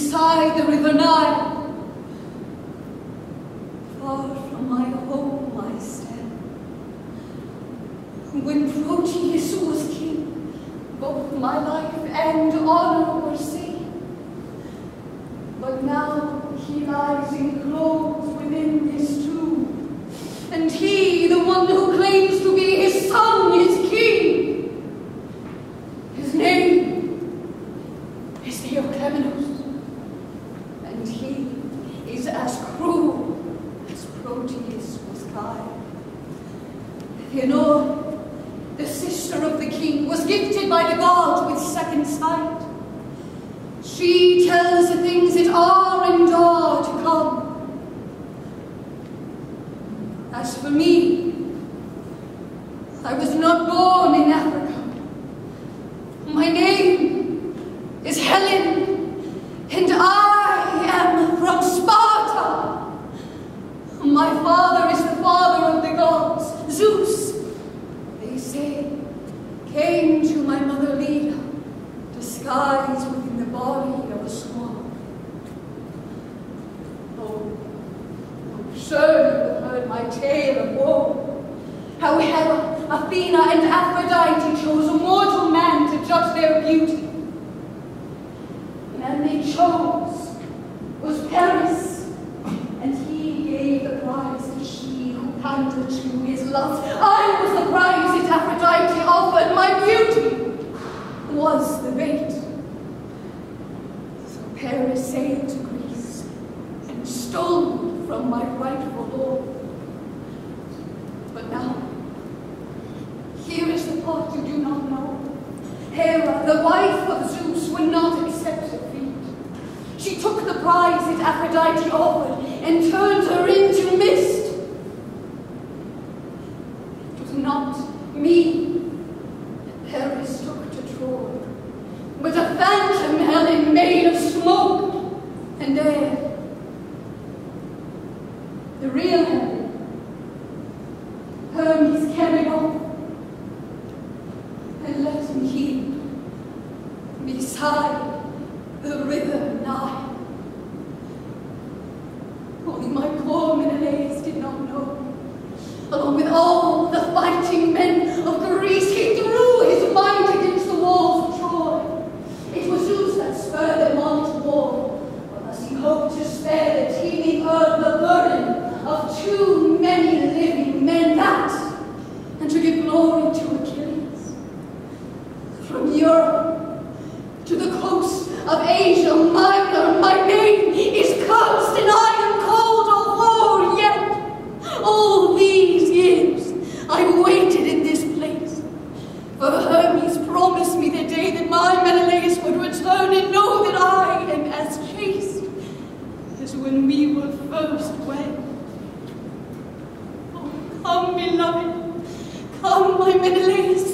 beside the river Nile. Far from my home I stand. When Proteus was king, both my life and honor were safe. But now he lies enclosed within this tomb, and he, the one who claims to be his son, is king. His name is Theoclemenus, and he is as cruel as Proteus was kind. Leonore, the sister of the king, was gifted by the gods with second sight. She tells the things that are and are to come. As for me, I was not born in Africa. My name is Helen, and I am from Sparta. My father is the father of the gods, Zeus. They say, came to my mother Leda, disguised within the body of a swan. Oh, I'm sure you have heard my tale of woe, how Hera, Athena, and Aphrodite chose a mortal man to judge their beauty. The man they chose was Paris, and he gave the prize to she who pandered to his lust. I was the prize that Aphrodite offered. My beauty was the bait. So Paris sailed to Greece and stole me from my rightful lord. But now, here is the part you do not know. Hera, the wife of Zeus, would not accept defeat. She took the prize that Aphrodite offered and turned her into mist. It was not me that Paris took to Troy, but a phantom Helen made of smoke and air. The real Helen, Hermes carried off and left me here beside the river Nile. Only my poor Menelaus did not know. Along with all the fighting men of Greece, he threw his might against the walls of Troy. It was Zeus that spurred them on to war, but as he hoped to spare the teeming earth the burden of too many living men, that, and to give glory to Achilles. From Europe to the coast of Asia Minor, my name is cursed, and I am called a whore. Yet all these years I waited in this place, for Hermes promised me the day that my Menelaus would return and know that I am as chaste as when we were first wed. Oh, come, beloved, come, my Menelaus.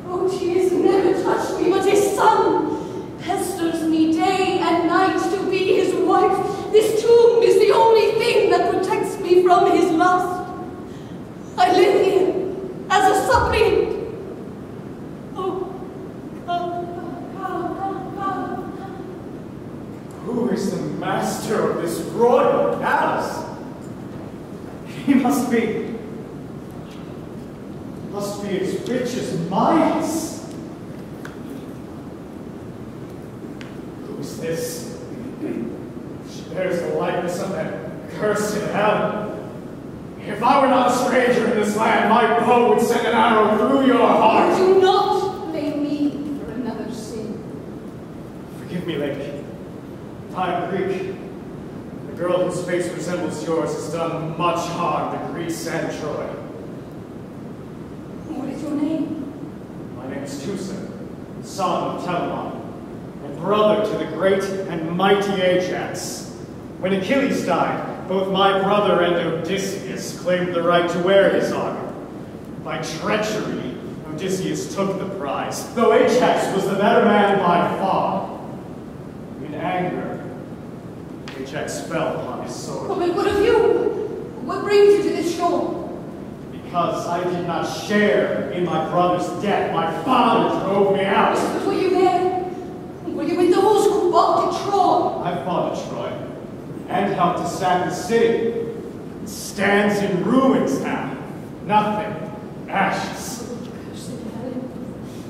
Proteus never touched me, but his son pesters me day and night to be his wife. This tomb is the only thing that protects me from his lust. I live here as a suppliant. Oh, come. Who is the master of this royal palace? He must be as rich as Midas. Who is this? She bears the likeness of that cursed Helen. If I were not a stranger in this land, my bow would send an arrow through your heart. Do not blame me for another sin. Forgive me, lady. I am Greek. The girl whose face resembles yours has done much harm to Greece and Troy. What is your name? My name is Teucer, son of Telamon, and brother to the great and mighty Ajax. When Achilles died, both my brother and Odysseus claimed the right to wear his armor. By treachery, Odysseus took the prize, though Ajax was the better man by far. In anger, Ajax fell upon his sword. Oh, but what of you? What brings you to this shore? Because I did not share in my brother's death, my father drove me out. But were you there? Were you with those who fought at Troy? thought to sack the city. It stands in ruins now. Nothing. Ashes.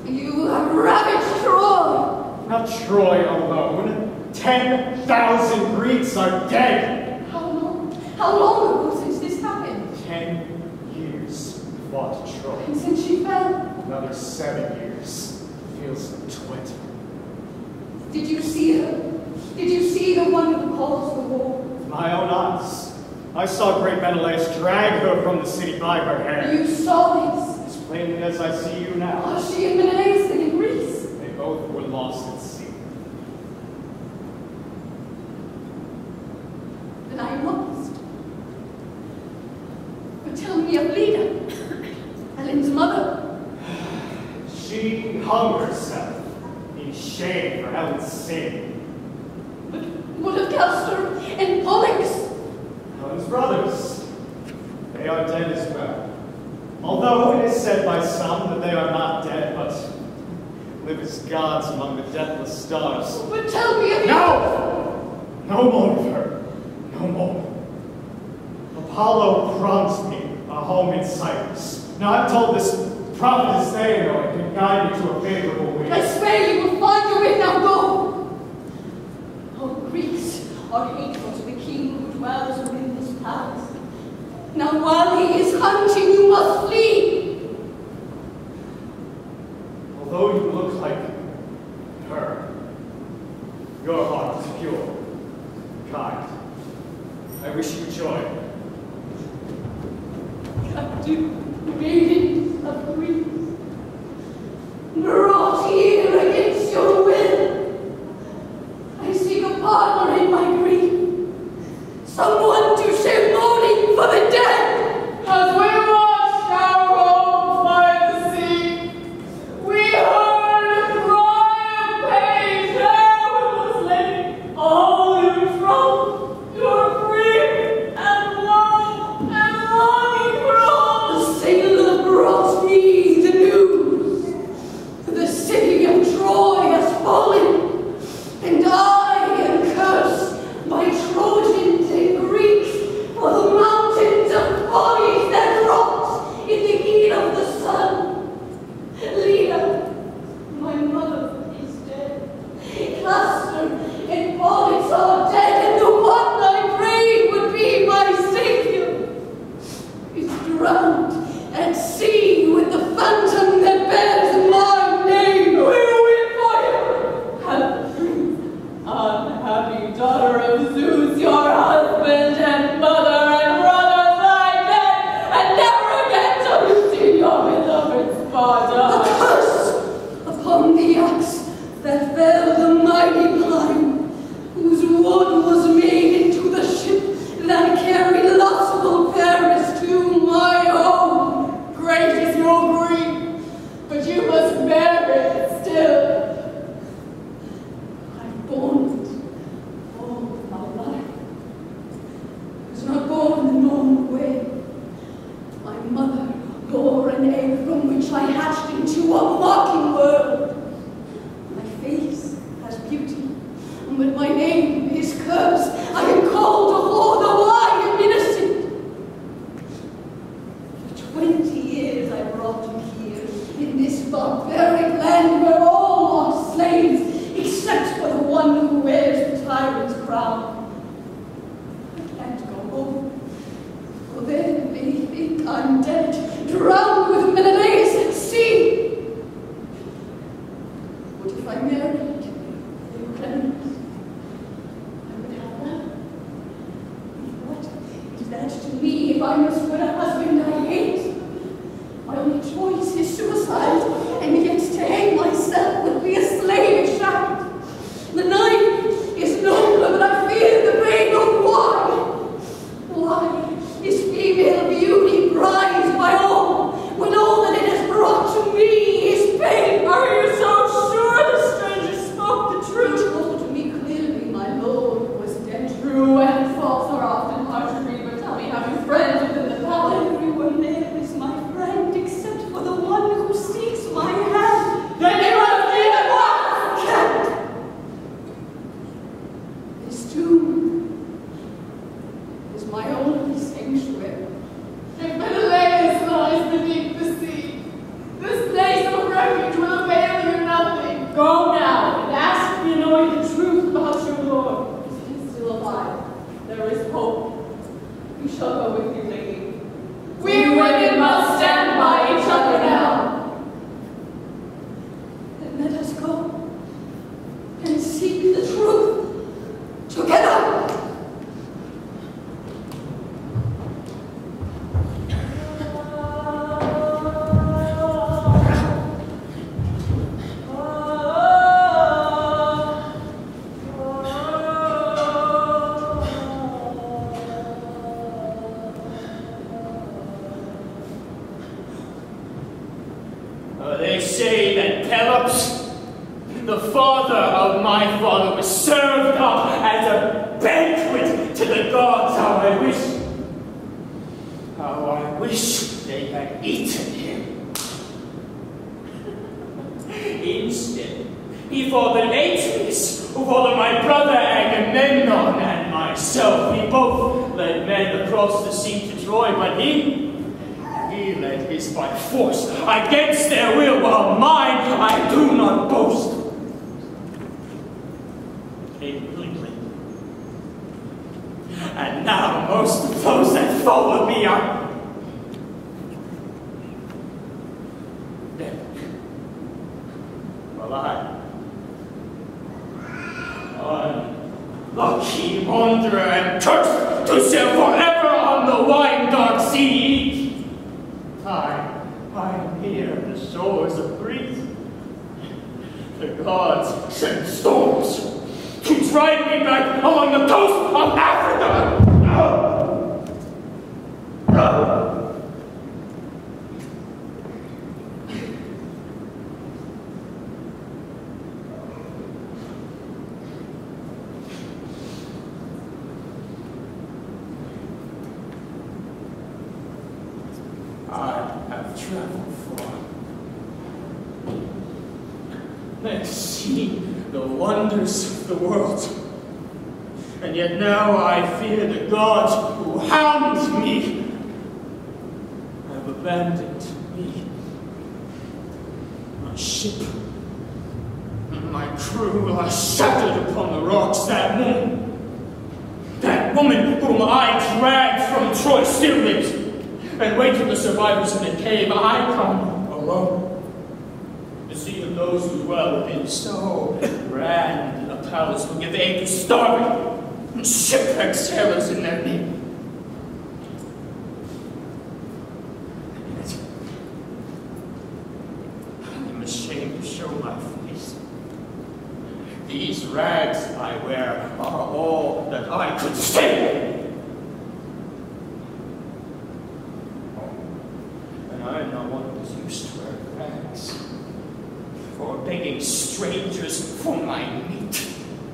You have ravaged Troy. Not Troy alone. 10,000 Greeks are dead. How long? How long ago since this happened? 10 years we fought Troy. And since she fell? Another 7 years. Feels like 20. Did you see her? Did you see the one who caused the war? With my own eyes. I saw great Menelaus drag her from the city by her hair. You saw this? As plainly as I see you now. Was she in Menelaus and in Greece? They both were lost at sea. Then I am lost. But tell me of Leda, Helen's mother. She hung herself in shame for Helen's sin. But what of Castor and Pollux? Helen's brothers. They are dead as well. Although it is said by some that they are not dead, but live as gods among the deathless stars. But tell me of No! No more of her. No more. Apollo promised me a home in Cyprus. Now I'm told this prophetess there, it can guide me to a favorable way. I swear you will find your way. Now go! Oh, Greeks are hateful to the king who dwells within this palace. Now while he is hunting, you must flee. Although you look like her, your heart is pure, kind. I wish you joy. Captive maidens of Greece, brought here against your will, I seek a partner in my grief, someone to share mourning for the dead. As we watched our homes by the sea, we heard a cry of pain. There was lady, all your trouble, your grief and love and longing for all. The sailor brought me the news. The city of Troy has fallen, and I am cursed by Trojans and Greeks for the mountains of bodies that rot in the heat of the sun. Leda, my mother, is dead. Castor and Pollux are dead, and the one I prayed would be my savior is drowned at sea with the phantom that bears my name. We weep for you. Have grief, unhappy daughter of Zeus, your husband and mother and brothers lie dead, and never again shall you see your beloved A Sparta. curse upon the axe that fell the mighty pine, whose wood was made into the ship that carried lustful Paris to my home. Great is your grief, but you must bear it still. I've borne it all my life. I was not born the normal way. My mother bore an egg from which I hatched into a mocking world. My face has beauty, but my name is cursed. I am called a whore, though I am innocent. For 20 years I brought you here, in this barbaric land where all are slaves, except for the one who wears the tyrant's crown. I can't go home, for then they think I'm dead, drowned with Menelaus at sea. What if I married Leonidas? I would have that. What is that to me if I must wed a husband I hate? My only choice is suicide, and yet to hang myself would be a slavish act. The knife is nobler, but I fear the pain of why. Why is female beauty prized by all, when all that it has brought to me is pain? Are you so sure the stranger spoke the truth? He told me each other with you, lady. We women must stand by each other now. Then let us go and seek the truth together. They say that Pelops, the father of my father, was served up as a banquet to the gods. How I wish they had eaten him. Instead, he fathered Atreus, who fathered my brother Agamemnon and myself. We both led men across the sea to Troy, but he led his by force, against their will, while mine I do not boast. And now most of those that follow me are dead. Well, unlucky wanderer, and cursed to sail forever on the wide dark sea. I am here at the shores of Greece. The gods send storms to drive me back along the coast of Africa. I have traveled far and seen the wonders of the world, and yet now I fear the gods who hound me have abandoned me. My ship and my crew are shattered upon the rocks. That woman whom I dragged from Troy still lives. And wait for the survivors in the cave. I come alone to see if those who dwell within so grand a palace will give aid to starving and shipwrecked sailors in their need. I'm ashamed to show my face. These rags I wear are all that I could say. I am not one who is used to wear rags, for begging strangers for my meat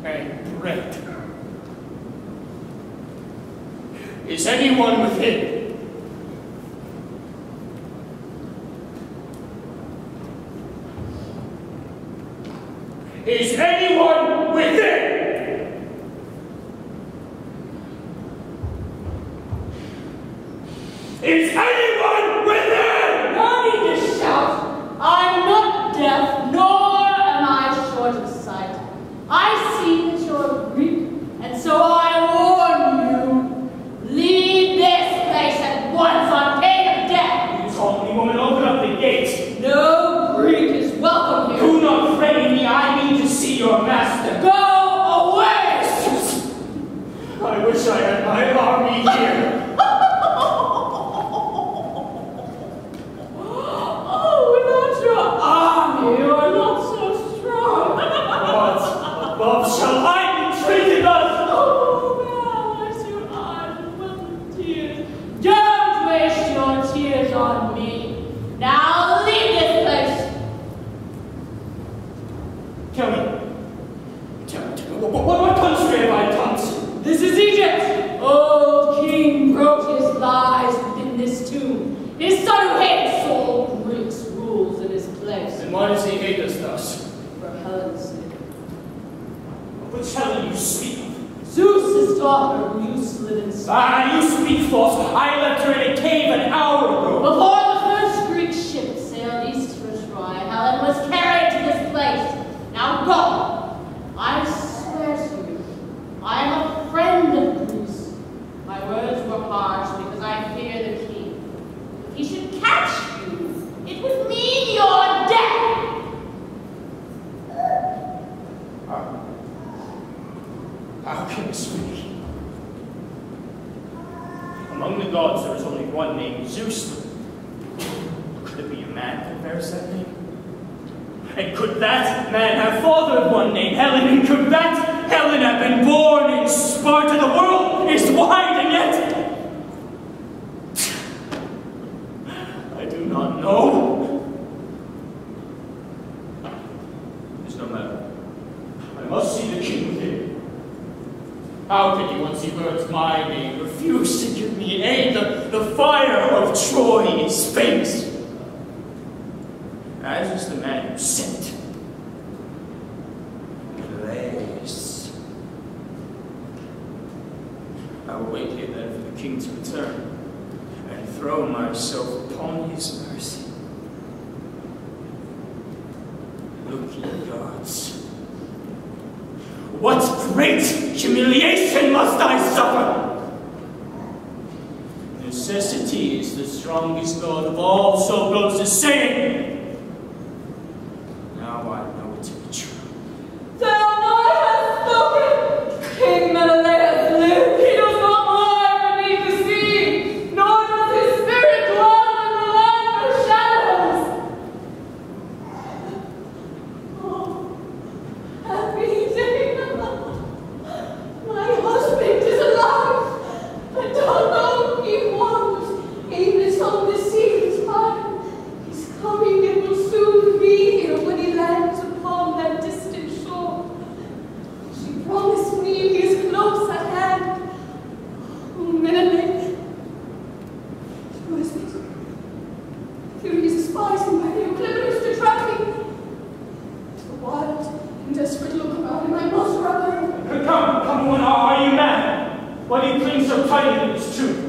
and bread. Is anyone within? Is anyone within? Is anyone within? No need to shout. I'm not deaf, nor am I short of sight. I see that you're Greek, and so I warn you. Leave this place at once on pain of death. You told me, woman, open up the gates. No Greek is welcome here. Do not frighten me. I need to see your master. Go away! I wish I had my army here. You are not so strong. What above shall I be treated as? Oh, well, bless your eyes and well tears. Don't waste your tears on me. Now leave this place. Tell me, what country have I come to? This is Egypt. Old King wrote his lies within this tomb. His son who hates all Greeks rules in his place. And why does he hate us thus? For Helen's sake. Which Helen you speak of? Zeus' daughter who used to live in Spain. You speak false. I left her in a cave an hour ago. Before the first Greek ship sailed east for Troy, Helen was carried to this place. Now go. I swear to you, I am a friend of Greece. My words were harsh How can this be? Among the gods there is only one named Zeus. Could it be a man that bears that name? And could that man have fathered one named Helen? And could that Helen have been born in Sparta? The world is wide, and yet I do not know. It's no matter. I must see the king within. How can he, once he learns my name, refuse to give me aid? The fire of Troy is famous, as is the man who sent Blaze. I will wait here then for the king to return and throw myself upon his mercy. Look, ye gods. What great humiliation must I suffer? Necessity is the strongest god of all, so goes the saying. Now I know it to be true. Thou hast spoken! King Menelaus live! He does not lie beneath the sea, nor does his spirit dwell in the land of shadows. Oh, happy day! My husband is alive! I don't know who he was. Aimless on the sea is mine. He's coming and will soon be here when he lands upon that distant shore. She promised me he is close at hand. Oh, Menelaus. Who is it? Furious spies in my proclivities to trap me. A wild and desperate look around him, I must run. Come, woman, are you mad? Why do you cling so tightly to this truth?